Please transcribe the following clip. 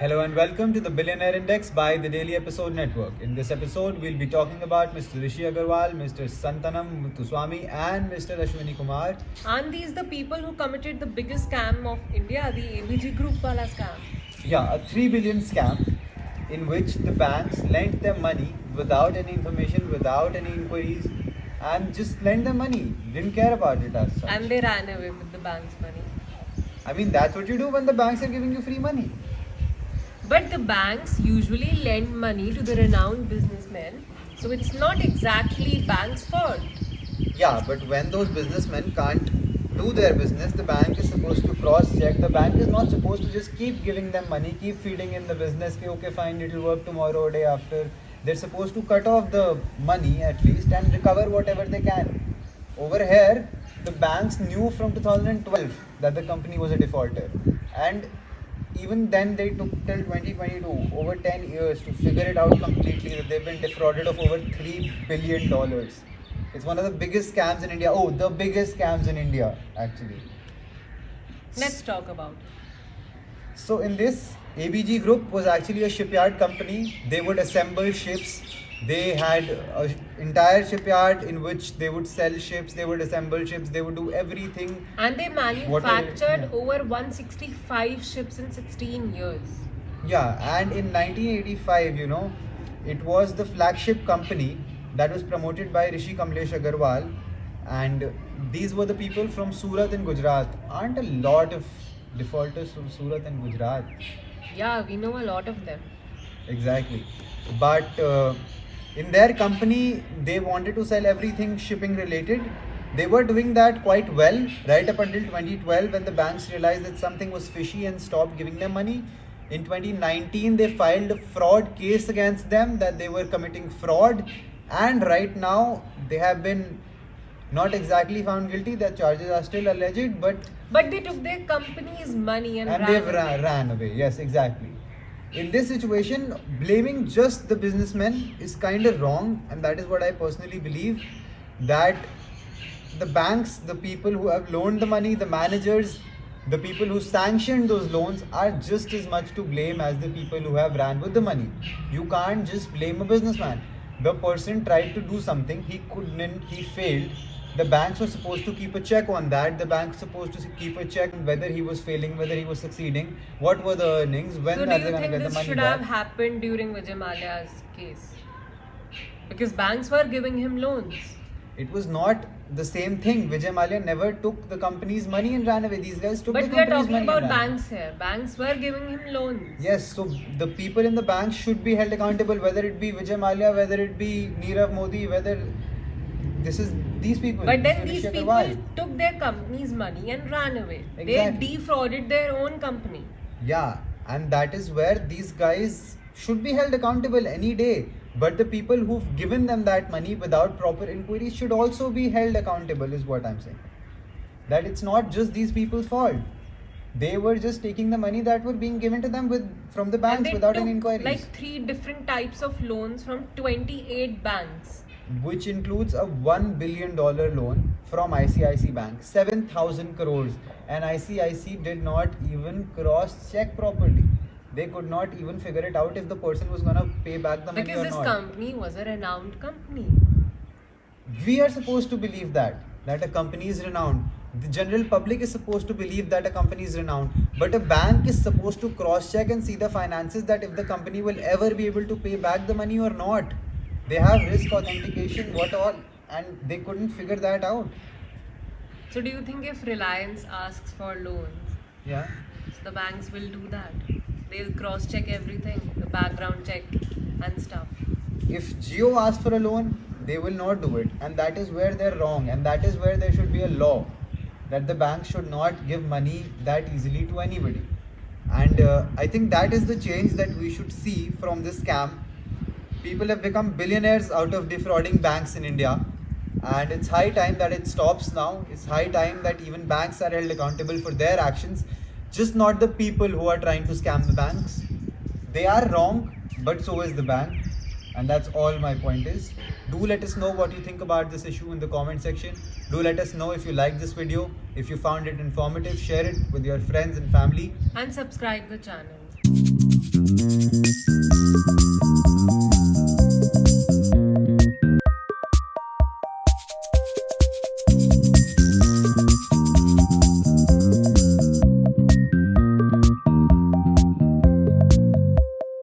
Hello and welcome to the Billionaire Index by the Daily Episode Network. In this episode, we'll be talking about Mr. Rishi Agarwal, Mr. Santanam Muthuswamy and Mr. Ashwini Kumar. Aren't these the people who committed the biggest scam of India, the ABG group wala scam? Yeah, a 3 billion scam in which the banks lent them money without any information, without any inquiries, and just lent them money. Didn't care about it as such. And they ran away with the bank's money. I mean, that's what you do when the banks are giving you free money. But the banks usually lend money to the renowned businessmen, so it's not exactly bank's fault. Yeah, but when those businessmen can't do their business, the bank is supposed to cross-check. The bank is not supposed to just keep giving them money, keep feeding in the business. Okay, fine, it'll work tomorrow or day after. They're supposed to cut off the money at least and recover whatever they can. Over here, the banks knew from 2012 that the company was a defaulter. And even then they took till 2022, over 10 years to figure it out completely that they've been defrauded of over $3 billion. It's one of the biggest scams in India. Oh, the biggest scams in India actually. Let's talk about it. So in this, ABG Group was actually a shipyard company. They would assemble ships. They had an entire shipyard in which they would sell ships, they would assemble ships, they would do everything. And they manufactured over 165 ships in 16 years. Yeah, and in 1985, it was the flagship company that was promoted by Rishi Agarwal. And these were the people from Surat in Gujarat. Aren't a lot of defaulters from Surat and Gujarat? Yeah, we know a lot of them. Exactly. But in their company, they wanted to sell everything shipping related. They were doing that quite well right up until 2012 when the banks realized that something was fishy and stopped giving them money. In 2019, they filed a fraud case against them that they were committing fraud. And right now, they have been not exactly found guilty. Their charges are still alleged, but they took their company's money and they've ran away. Yes, exactly. In this situation, blaming just the businessmen is kind of wrong, and that is what I personally believe, that the banks, the people who have loaned the money, the managers, the people who sanctioned those loans are just as much to blame as the people who have ran with the money. You can't just blame a businessman. The person tried to do something, he couldn't, he failed. The banks were supposed to keep a check on that. The bank's supposed to keep a check on whether he was failing, whether he was succeeding, what were the earnings, when are they going to get the money back. So do you think this should have happened during Vijay Mallya's case? Because banks were giving him loans. It was not the same thing. Vijay Mallya never took the company's money and ran away. These guys took the company's money. But we are talking about banks here. Banks were giving him loans. Yes, so the people in the banks should be held accountable, whether it be Vijay Mallya, whether it be Nirav Modi, whether these people. But then these people took their company's money and ran away. Exactly. They defrauded their own company. Yeah, and that is where these guys should be held accountable any day. But the people who've given them that money without proper inquiries should also be held accountable, is what I'm saying. That it's not just these people's fault. They were just taking the money that were being given to them from the banks without any inquiries. Like 3 different types of loans from 28 banks. Which includes a $1 billion loan from ICICI Bank, 7,000 crores. And ICICI did not even cross-check properly. They could not even figure it out if the person was going to pay back the money or not. Because this company was a renowned company. We are supposed to believe that a company is renowned. The general public is supposed to believe that a company is renowned. But a bank is supposed to cross-check and see the finances that if the company will ever be able to pay back the money or not. They have risk authentication, what all, and they couldn't figure that out. So do you think if Reliance asks for loans, yeah, so the banks will do that? They'll cross-check everything, the background check and stuff. If Jio asks for a loan, they will not do it. And that is where they're wrong. And that is where there should be a law that the bank should not give money that easily to anybody. And I think that is the change that we should see from this scam. People have become billionaires out of defrauding banks in India, and it's high time that it stops now. It's high time that even banks are held accountable for their actions, just not the people who are trying to scam the banks. They are wrong, but so is the bank, and that's all my point is. Do let us know what you think about this issue in the comment section. Do let us know if you liked this video, if you found it informative, share it with your friends and family. And subscribe the channel.